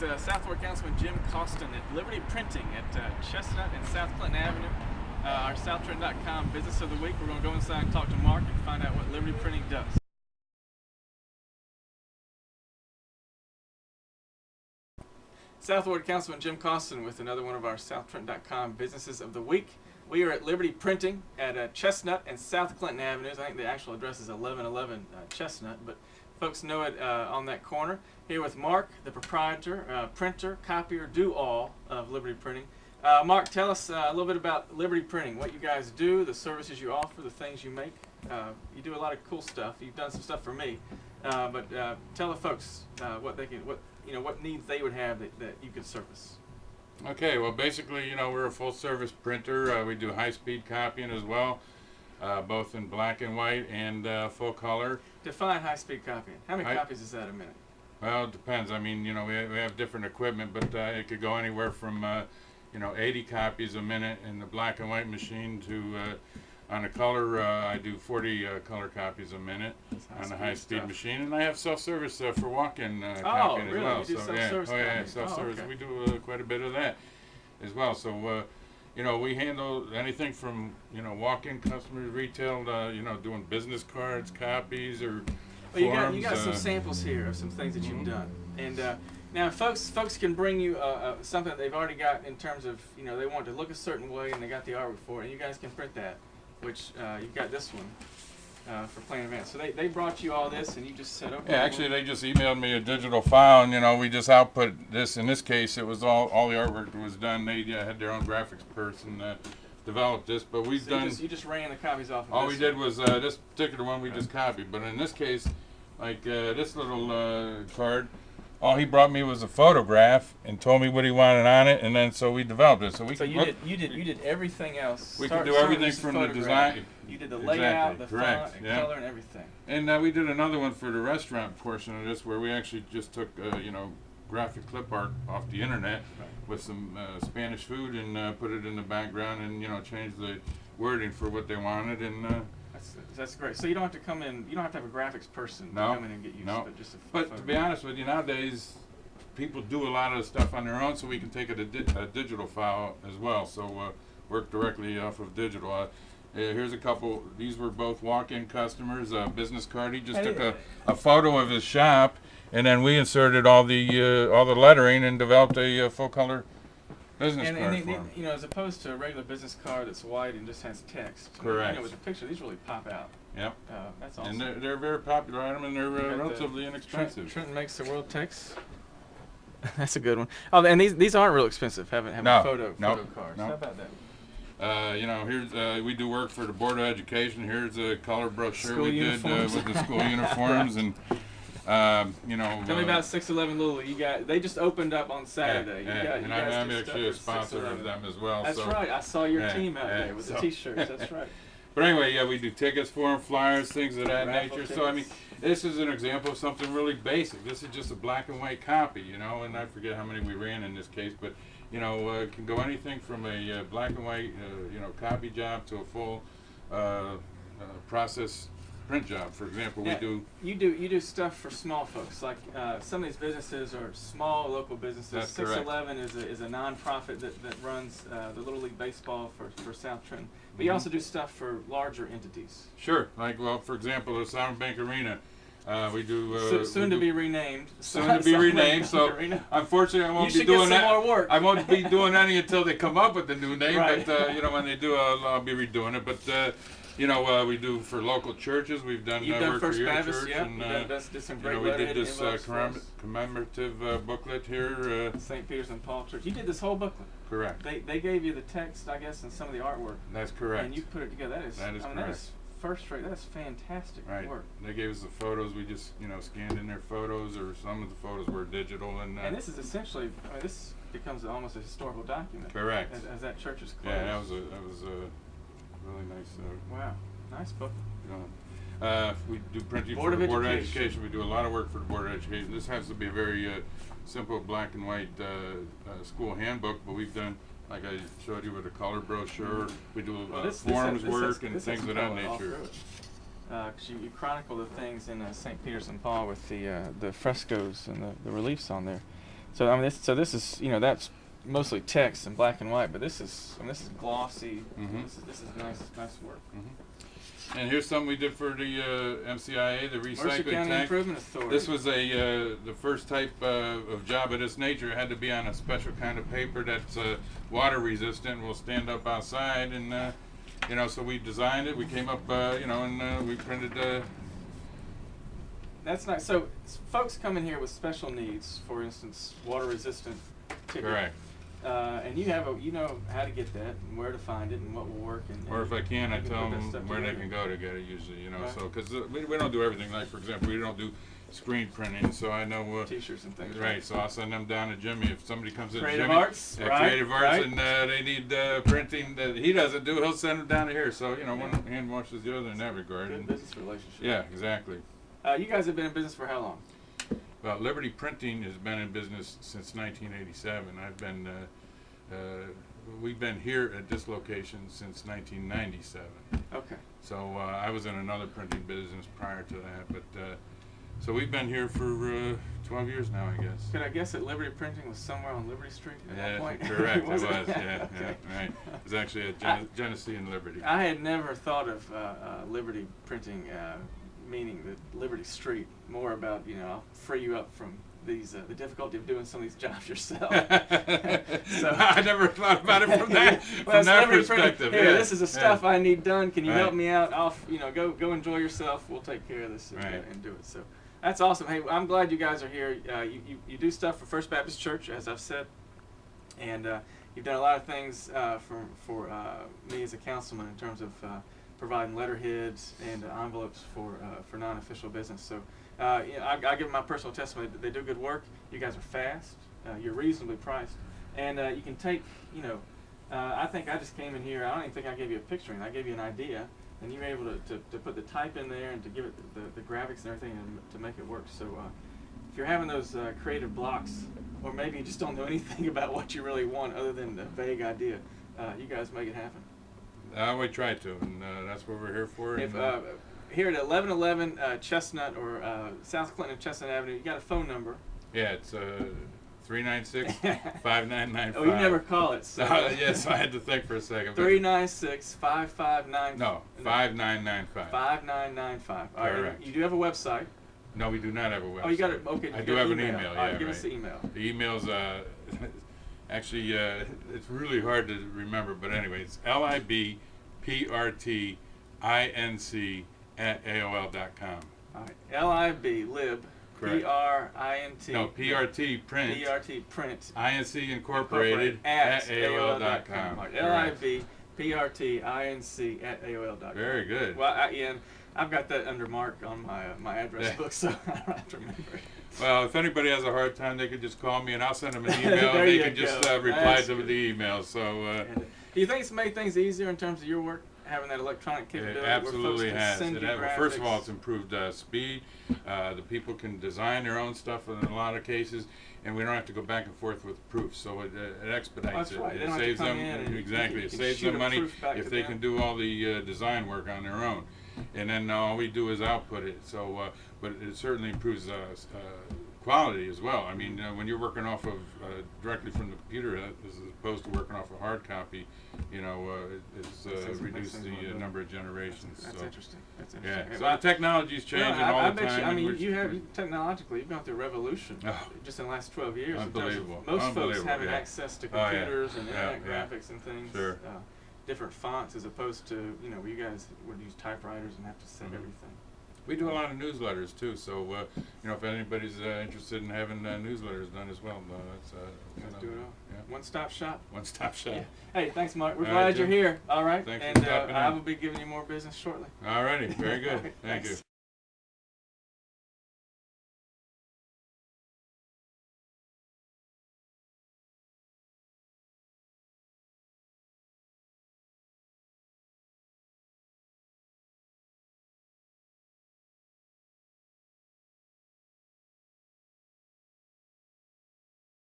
is South Florida Councilman Jim Costin at Liberty Printing at Chestnut and South Clinton Avenue. Our SouthTrent.com Business of the Week. We're going to go inside and talk to Mark and find out what Liberty Printing does. South Florida Councilman Jim Costin with another one of our SouthTrent.com Businesses of the Week. We are at Liberty Printing at Chestnut and South Clinton Avenues. I think the actual address is 1111 Chestnut, but folks know it on that corner. Here with Mark, the proprietor, printer, copier, do all of Liberty Printing. Mark, tell us a little bit about Liberty Printing, what you guys do, the services you offer, the things you make. You do a lot of cool stuff. You've done some stuff for me, but tell the folks what needs they would have that you could service. Okay, well, basically, we're a full-service printer. We do high-speed copying as well, both in black and white and full color. Define high-speed copying. How many copies is that a minute? Well, it depends. I mean, we have different equipment, but it could go anywhere from 80 copies a minute in the black and white machine to on a color, I do 40 color copies a minute on a high-speed machine, and I have self-service for walk-in copying as well. You do self-service yeah, self-service. Okay. We do quite a bit of that as well. So, we handle anything from walk-in customers, retail, doing business cards, copies, or forms. You got some samples here of some things that you've done, and now folks can bring you something that they've already got in terms of they want to look a certain way and they got the artwork for it, and you guys can print that. Which you've got this one for Plain Advance. So they brought you all this, and you just said, okay. Yeah, actually, they just emailed me a digital file, and we just output this. In this case, it was all the artwork that was done. They had their own graphics person developed this, but we've done. You just ran the copies off. Of all we did was this particular one we just copied, but in this case, like this little card. All he brought me was a photograph and told me what he wanted on it, and then so we developed it. So you did everything else. We could do everything from the design. You did the layout, the correct, font, and color, and everything. And we did another one for the restaurant portion of this, where we actually just took graphic clip art off the internet with some Spanish food and put it in the background, and changed the wording for what they wanted, and. That's great. So you don't have to come in. You don't have to have a graphics person to come in and get used to it. But to be honest with you, nowadays people do a lot of the stuff on their own, so we can take a digital file as well. So work directly off of digital. Here's a couple. These were both walk-in customers. Business card. He just took a photo of his shop, and then we inserted all the lettering and developed a full-color business card for him. As opposed to a regular business card that's white and just has text. Correct. With the picture, these really pop out. Yep. That's awesome. And they're a very popular item, and they're relatively inexpensive. Trenton makes the world text. That's a good one. Oh, and these aren't real expensive. Having photo cards. No. How about that? Here's we do work for the Board of Education. Here's a color brochure School we uniforms. did with the school uniforms, and Tell me about 611 Louisville. They just opened up on Saturday. And I'm actually a sponsor of them as well. That's right. I saw your team out there with the T-shirts. That's right. But anyway, we do tickets for them, flyers, things of that nature. Tickets. So I mean, this is an example of something really basic. This is just a black and white copy, and I forget how many we ran in this case, but it can go anything from a black and white copy job to a full process print job. For example, we do. You do stuff for small folks. Like some of these businesses are small local businesses. That's 611 is a nonprofit that runs the Little League baseball for South Trenton. But you also do stuff for larger entities. Sure. Like for example, the Sovereign Bank Arena. We do soon to be renamed. Soon to be renamed. So unfortunately, I won't be doing that. More work. I won't be doing any until they come up with the new name. Right. But when they do, I'll be redoing it. But we do for local churches. We've done work First for your Baptist, church, yeah. and did some great we did this envelopes commemorative booklet here. St. Peter's and Paul Church. You did this whole booklet. Correct. They gave you the text, I guess, and some of the artwork. That's correct. And you put it together. That is correct. That is first rate. That is fantastic work. They gave us the photos. We just scanned in their photos, or some of the photos were digital. And this is essentially, this becomes almost a historical document. Correct. As that church is closed. Yeah, that was a really nice. Wow, nice book. We do printing for the Board of Education. We do a lot of work for the Board of Education. This has to be a very simple black and white school handbook, but we've done, like I showed you, with a color brochure. We do forms work and things of that nature. Because you chronicle the things in St. Peter's and Paul with the frescoes and the reliefs on there. So I mean, this is that's mostly text and black and white, but this is glossy. Mhm. This is nice work. And here's something we did for the MCIA, the Mercer recycling County tank. Improvement Authority. This was the first type of job of this nature. It had to be on a special kind of paper that's water resistant, will stand up outside, and so we designed it. We came up, and we printed. That's nice. So folks come in here with special needs, for instance, water resistant ticket. Correct. And you know how to get that and where to find it and what will work. Or if I can, I you tell put that them stuff where they together. can go to get it usually, Right. so, because we don't do everything. Like, for example, we don't do screen printing, so I know. T-shirts and things. Right, so I'll send them down to Jimmy. If somebody comes in Creative Jimmy, Arts, right, Creative Arts, right. and they need printing that he doesn't do, he'll send them down to here. So, one hand washes the other in that regard. Good And, business relationship. yeah, exactly. You guys have been in business for how long? Well, Liberty Printing has been in business since 1987. We've been here at this location since 1997. Okay. So I was in another printing business prior to that, but so we've been here for 12 years now, I guess. Could I guess that Liberty Printing was somewhere on Liberty Street at Yeah, one point? correct. It was. it? Yeah, Okay. yeah, right. It was actually at Genesee and Liberty. I had never thought of Liberty Printing meaning the Liberty Street. More about I'll free you up from these the difficulty of doing some of these jobs yourself. So I never thought about it from that Well, it's Liberty perspective. Printing. Here, yeah, this is the stuff I need done. Can you Right. help me out? I'll go enjoy yourself. We'll take care of this and, Right. and do it. So that's awesome. Hey, I'm glad you guys are here. You do stuff for First Baptist Church, as I've said, and you've done a lot of things for me as a councilman in terms of providing letterheads and envelopes for non-official business. So I give my personal testimony that they do good work. You guys are fast. You're reasonably priced, and you can take I think I just came in here. I don't even think I gave you a picturing. I gave you an idea, and you were able to put the type in there and to give it the graphics and everything and to make it work. So if you're having those creative blocks, or maybe you just don't know anything about what you really want other than a vague idea, you guys make it happen. We try to, and that's what we're here for. If and, here at 1111 Chestnut or South Clinton and Chestnut Avenue, you got a phone number. yeah, it's 396-5995. Oh, you never call it. So. Yes, I had to think for a second. 396-5595. No, 5995. 5995. All right. Correct. You do have a website. No, we do not have a website. Oh, you got it. Okay. I you do got have an email. email. All right, Yeah, give right. us the email. The email's actually it's really hard to remember, but anyway, it's libprtinc@aol.com. All right. lib. Correct. print. No, PRT print. PRT print. INC Incorporated at AOL.com. Right. Correct. LIBPRTINC@AOL.com. Very good. Well, I've got that under mark on my address book, so I don't have to remember it. Well, if anybody has a hard time, they could just call me and I'll send them an email. There And they you can just go. reply That's to good. the email. So And, do you think it's made things easier in terms of your work, having that electronic it capability? absolutely where folks has. can send you Well, first of all, graphics? it's improved speed. The people can design their own stuff in a lot of cases, and we don't have to go back and forth with proofs. So it expedites That's it. right. They It don't have to saves come them in and exactly. you It can saves shoot them a money proof back if to they them. can do all the design work on their own, and then all we do is output it. So, but it certainly improves quality as well. I mean, when you're working off of directly from the computer as opposed to working off a hard copy, it's Makes reduced things the more good. number of generations. That's so. interesting. That's Yeah, interesting. so Well, the technology's changing all I the bet time. you. I and mean, we're- technologically, you've gone through a revolution Oh. just in the last 12 years. In terms of Unbelievable. most folks Unbelievable, having yeah. access to Oh, yeah. computers and Yeah, internet yeah. graphics and things. Sure. Different fonts as opposed to where you guys would use typewriters and have to save Mhm. everything. We do a lot of newsletters too, so if anybody's interested in having newsletters done as well, that's Let's do it all. Yeah. One-stop shop. One-stop shop. Yeah. Hey, thanks, Mark. We're All glad right, you're Jim. here. All right. Thanks for and stopping I in. will be giving you more business shortly. All righty, very good. All right, Thank you. thanks.